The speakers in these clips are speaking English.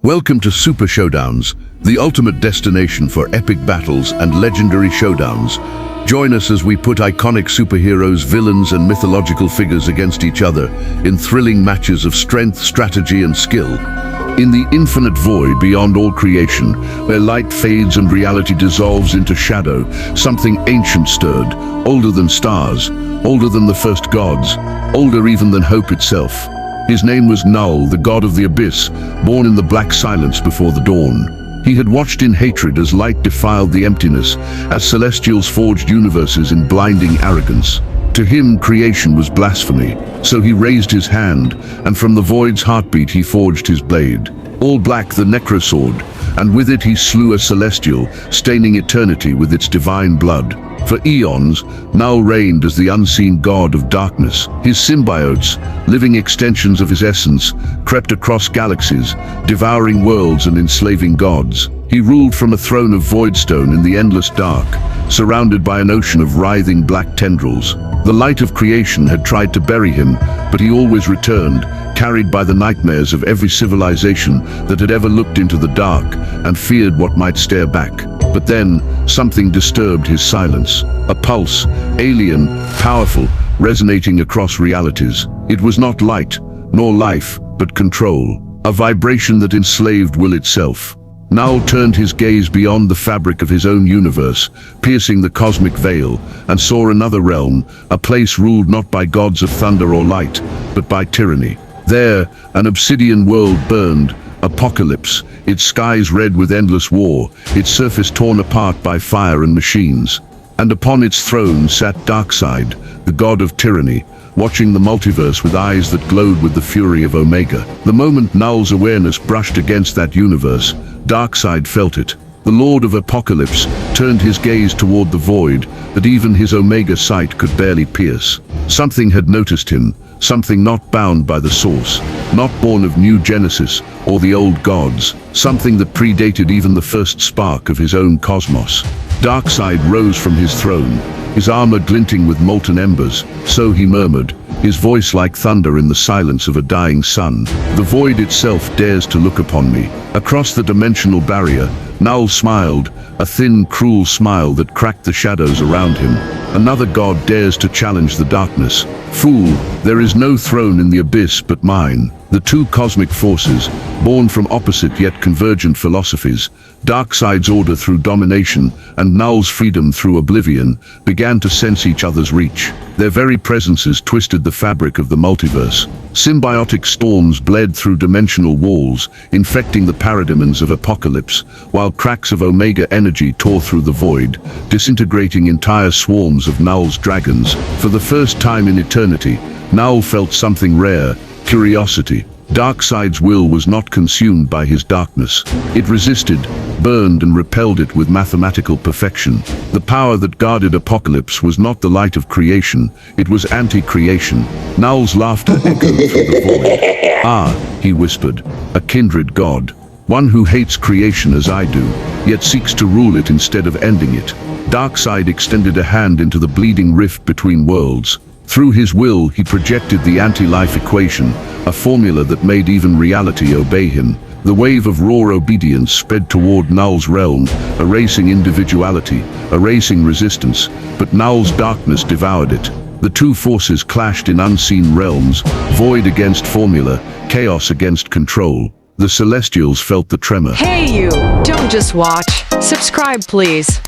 Welcome to Super Showdowns, the ultimate destination for epic battles and legendary showdowns. Join us as we put iconic superheroes, villains and mythological figures against each other in thrilling matches of strength, strategy and skill. In the infinite void beyond all creation, where light fades and reality dissolves into shadow, something ancient stirred, older than stars, older than the first gods, older even than hope itself. His name was Knull, the god of the abyss, born in the black silence before the dawn. He had watched in hatred as light defiled the emptiness, as celestials forged universes in blinding arrogance. To him, creation was blasphemy, so he raised his hand, and from the void's heartbeat he forged his blade. All-Black the Necrosword, and with it he slew a celestial, staining eternity with its divine blood. For eons, Knull reigned as the unseen god of darkness. His symbiotes, living extensions of his essence, crept across galaxies, devouring worlds and enslaving gods. He ruled from a throne of voidstone in the endless dark, surrounded by an ocean of writhing black tendrils. The light of creation had tried to bury him, but he always returned, carried by the nightmares of every civilization that had ever looked into the dark and feared what might stare back. But then, something disturbed his silence. A pulse, alien, powerful, resonating across realities. It was not light, nor life, but control. A vibration that enslaved will itself. Knull turned his gaze beyond the fabric of his own universe, piercing the cosmic veil, and saw another realm, a place ruled not by gods of thunder or light, but by tyranny. There, an obsidian world burned, Apokolips, its skies red with endless war, its surface torn apart by fire and machines. And upon its throne sat Darkseid, the god of tyranny, watching the multiverse with eyes that glowed with the fury of Omega. The moment Knull's awareness brushed against that universe, Darkseid felt it. The Lord of Apokolips turned his gaze toward the void that even his Omega sight could barely pierce. Something had noticed him, something not bound by the source, not born of new Genesis or the old gods, something that predated even the first spark of his own cosmos. Darkseid rose from his throne, his armor glinting with molten embers. So he murmured, his voice like thunder in the silence of a dying sun. The void itself dares to look upon me. Across the dimensional barrier, Knull smiled, a thin, cruel smile that cracked the shadows around him. Another god dares to challenge the darkness. Fool, there is no throne in the abyss but mine. The two cosmic forces, born from opposite yet convergent philosophies, Darkseid's order through domination and Knull's freedom through oblivion, began to sense each other's reach. Their very presences twisted the fabric of the multiverse. Symbiotic storms bled through dimensional walls, infecting the parademons of Apokolips, while cracks of Omega energy tore through the void, disintegrating entire swarms of Knull's dragons. For the first time in eternity, Knull felt something rare, curiosity. Darkseid's will was not consumed by his darkness. It resisted, burned and repelled it with mathematical perfection. The power that guarded Apokolips was not the light of creation, it was anti-creation. Knull's laughter echoed through the void. Ah, he whispered, a kindred god. One who hates creation as I do, yet seeks to rule it instead of ending it. Darkseid extended a hand into the bleeding rift between worlds. Through his will, he projected the anti-life equation, a formula that made even reality obey him. The wave of raw obedience spread toward Knull's realm, erasing individuality, erasing resistance, but Knull's darkness devoured it. The two forces clashed in unseen realms, void against formula, chaos against control. The Celestials felt the tremor. Hey you, don't just watch, subscribe please.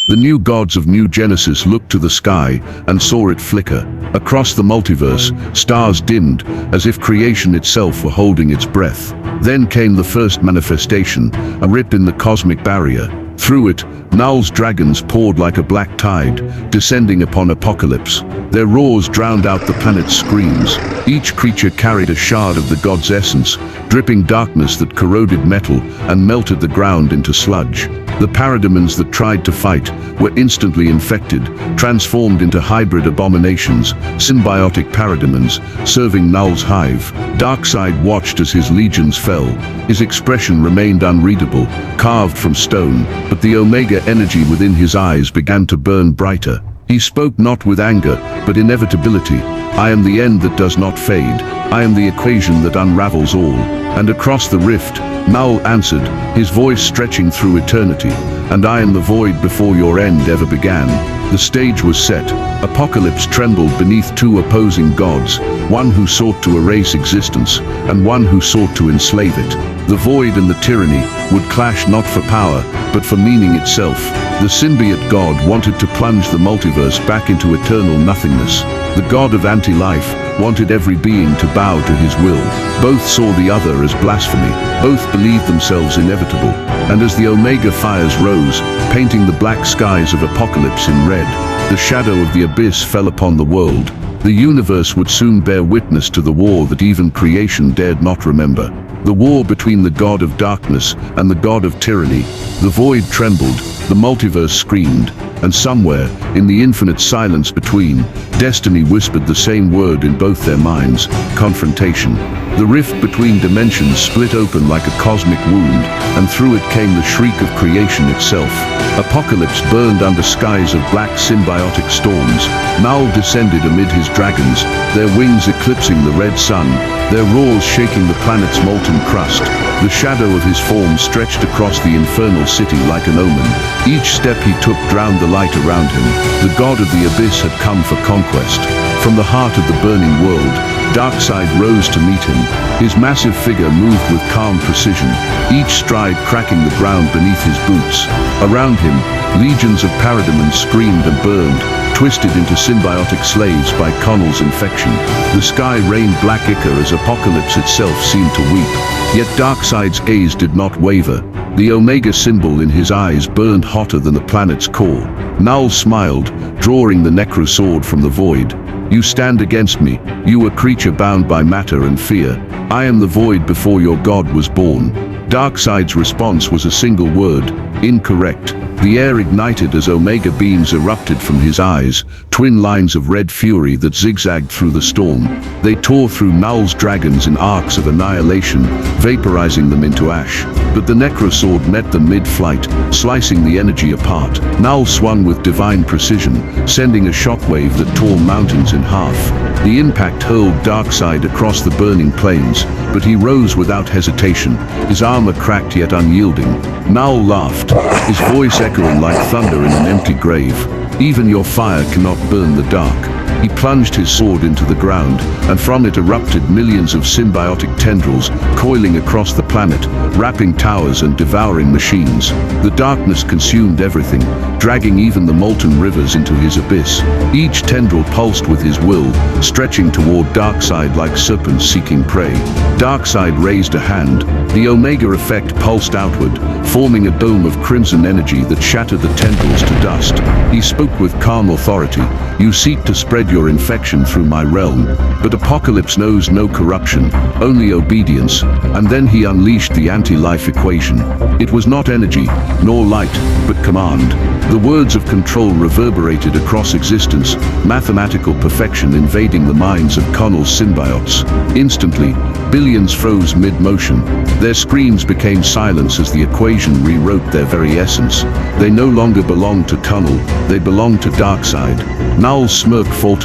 The new gods of New Genesis looked to the sky and saw it flicker. Across the multiverse, stars dimmed, as if creation itself were holding its breath. Then came the first manifestation, a rip in the cosmic barrier. Through it, Knull's dragons poured like a black tide, descending upon Apokolips. Their roars drowned out the planet's screams. Each creature carried a shard of the god's essence, dripping darkness that corroded metal and melted the ground into sludge. The parademons that tried to fight were instantly infected, transformed into hybrid abominations, symbiotic parademons, serving Knull's hive. Darkseid watched as his legions fell. His expression remained unreadable, carved from stone, but the Omega energy within his eyes began to burn brighter. He spoke not with anger, but inevitability. I am the end that does not fade. I am the equation that unravels all. And across the rift, Knull answered, his voice stretching through eternity. And I am the void before your end ever began. The stage was set. Apokolips trembled beneath two opposing gods, one who sought to erase existence, and one who sought to enslave it. The void and the tyranny would clash not for power, but for meaning itself. The symbiote god wanted to plunge the multiverse back into eternal nothingness. The god of anti-life wanted every being to bow to his will. Both saw the other as blasphemy. Both believed themselves inevitable. And as the Omega fires rose, painting the black skies of Apokolips in red, the shadow of the abyss fell upon the world. The universe would soon bear witness to the war that even creation dared not remember. The war between the god of darkness and the god of tyranny. The void trembled, the multiverse screamed, and somewhere, in the infinite silence between, destiny whispered the same word in both their minds: confrontation. The rift between dimensions split open like a cosmic wound, and through it came the shriek of creation itself. Apokolips burned under skies of black symbiotic storms. Knull descended amid his dragons, their wings eclipsing the red sun, their roars shaking the planet's molten crust. The shadow of his form stretched across the infernal city like an omen. Each step he took drowned the light around him. The god of the abyss had come for conquest. From the heart of the burning world, Darkseid rose to meet him. His massive figure moved with calm precision, each stride cracking the ground beneath his boots. Around him, legions of parademons screamed and burned, twisted into symbiotic slaves by Knull's infection. The sky rained black ichor as Apokolips itself seemed to weep. Yet Darkseid's gaze did not waver. The Omega symbol in his eyes burned hotter than the planet's core. Knull smiled, drawing the Necrosword from the void. You stand against me, you a creature bound by matter and fear. I am the void before your god was born. Darkseid's response was a single word: incorrect. The air ignited as Omega beams erupted from his eyes, twin lines of red fury that zigzagged through the storm. They tore through Knull's dragons in arcs of annihilation, vaporizing them into ash. But the Necrosword met them mid-flight, slicing the energy apart. Knull swung with divine precision, sending a shockwave that tore mountains in half. The impact hurled Darkseid across the burning plains, but he rose without hesitation, his armor cracked yet unyielding. Knull laughed, his voice echoing like thunder in an empty grave. Even your fire cannot burn the dark. He plunged his sword into the ground, and from it erupted millions of symbiotic tendrils, coiling across the planet, wrapping towers and devouring machines. The darkness consumed everything, dragging even the molten rivers into his abyss. Each tendril pulsed with his will, stretching toward Darkseid like serpents seeking prey. Darkseid raised a hand. The Omega effect pulsed outward, forming a dome of crimson energy that shattered the tendrils to dust. He spoke with calm authority. You seek to spread your infection through my realm, but Apokolips knows no corruption, only obedience. And then he unleashed the anti-life equation. It was not energy, nor light, but command. The words of control reverberated across existence, mathematical perfection invading the minds of Knull's symbiotes. Instantly, billions froze mid-motion. Their screams became silence as the equation rewrote their very essence. They no longer belonged to Knull, they belonged to Darkseid. Knull's smirk faltered.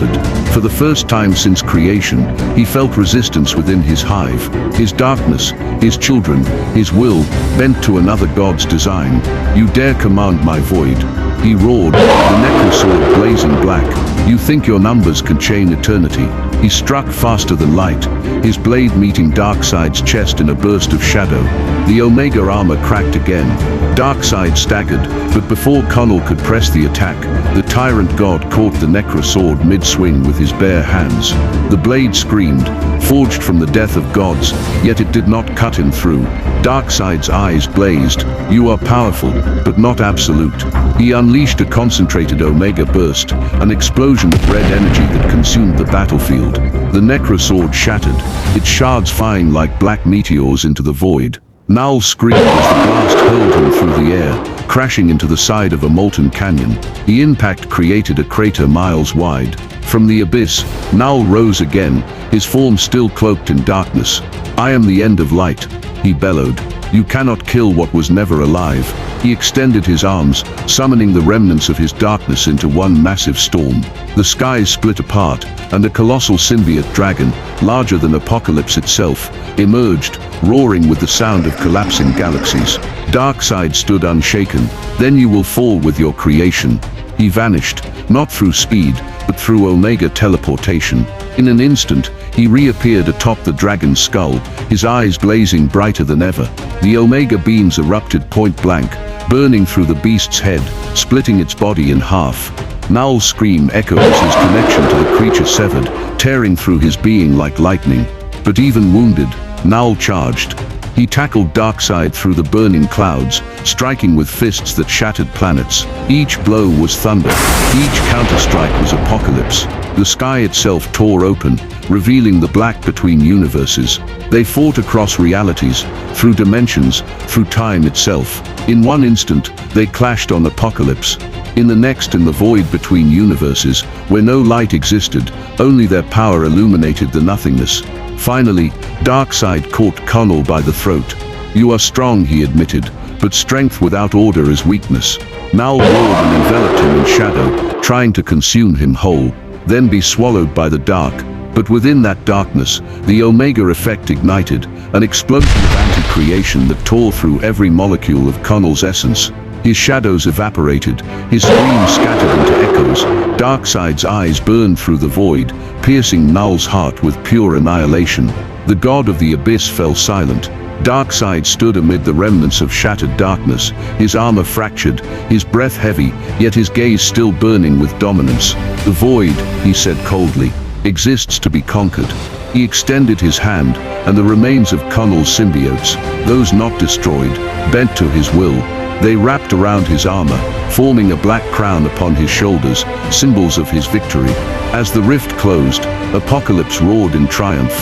For the first time since creation, he felt resistance within his hive. His darkness, his children, his will, bent to another god's design. You dare command my void? He roared, the Necrosword blazing black. You think your numbers can chain eternity? He struck faster than light, his blade meeting Darkseid's chest in a burst of shadow. The Omega armor cracked again. Darkseid staggered, but before Knull could press the attack, the tyrant god caught the Necrosword mid-swing with his bare hands. The blade screamed, forged from the death of gods, yet it did not cut him through. Darkseid's eyes blazed. You are powerful, but not absolute. He unleashed a concentrated Omega burst, an explosion of red energy that consumed the battlefield. The Necrosword shattered, its shards flying like black meteors into the void. Knull screamed as the blast hurled him through the air, crashing into the side of a molten canyon. The impact created a crater miles wide. From the abyss, Knull rose again, his form still cloaked in darkness. I am the end of light, he bellowed. You cannot kill what was never alive. He extended his arms, summoning the remnants of his darkness into one massive storm. The skies split apart, and a colossal symbiote dragon, larger than Apokolips itself, emerged, roaring with the sound of collapsing galaxies. Darkseid stood unshaken. "Then you will fall with your creation." He vanished, not through speed, but through Omega teleportation. In an instant, he reappeared atop the dragon's skull, his eyes blazing brighter than ever. The Omega beams erupted point blank, burning through the beast's head, splitting its body in half. Knull's scream echoed as his connection to the creature severed, tearing through his being like lightning. But even wounded, Knull charged. He tackled Darkseid through the burning clouds, striking with fists that shattered planets. Each blow was thunder, each counterstrike was Apokolips. The sky itself tore open, revealing the black between universes. They fought across realities, through dimensions, through time itself. In one instant, they clashed on Apokolips. In the next, in the void between universes, where no light existed, only their power illuminated the nothingness. Finally, Darkseid caught Knull by the throat. "You are strong," he admitted, "but strength without order is weakness." Knull roared and enveloped him in shadow, trying to consume him whole, then be swallowed by the dark. But within that darkness, the Omega effect ignited, an explosion of anti-creation that tore through every molecule of Knull's essence. His shadows evaporated, his screams scattered into echoes. Darkseid's eyes burned through the void, piercing Knull's heart with pure annihilation. The god of the abyss fell silent. Darkseid stood amid the remnants of shattered darkness, his armor fractured, his breath heavy, yet his gaze still burning with dominance. "The void," he said coldly, "exists to be conquered." He extended his hand, and the remains of Knull's symbiotes, those not destroyed, bent to his will. They wrapped around his armor, forming a black crown upon his shoulders, symbols of his victory. As the rift closed, Apokolips roared in triumph.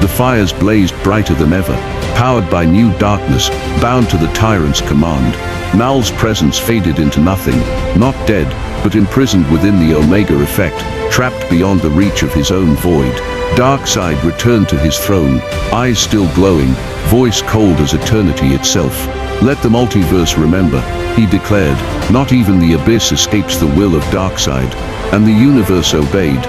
The fires blazed brighter than ever, powered by new darkness, bound to the tyrant's command. Knull's presence faded into nothing, not dead, but imprisoned within the Omega effect, trapped beyond the reach of his own void. Darkseid returned to his throne, eyes still glowing, voice cold as eternity itself. "Let the multiverse remember," he declared. "Not even the abyss escapes the will of Darkseid." And the universe obeyed,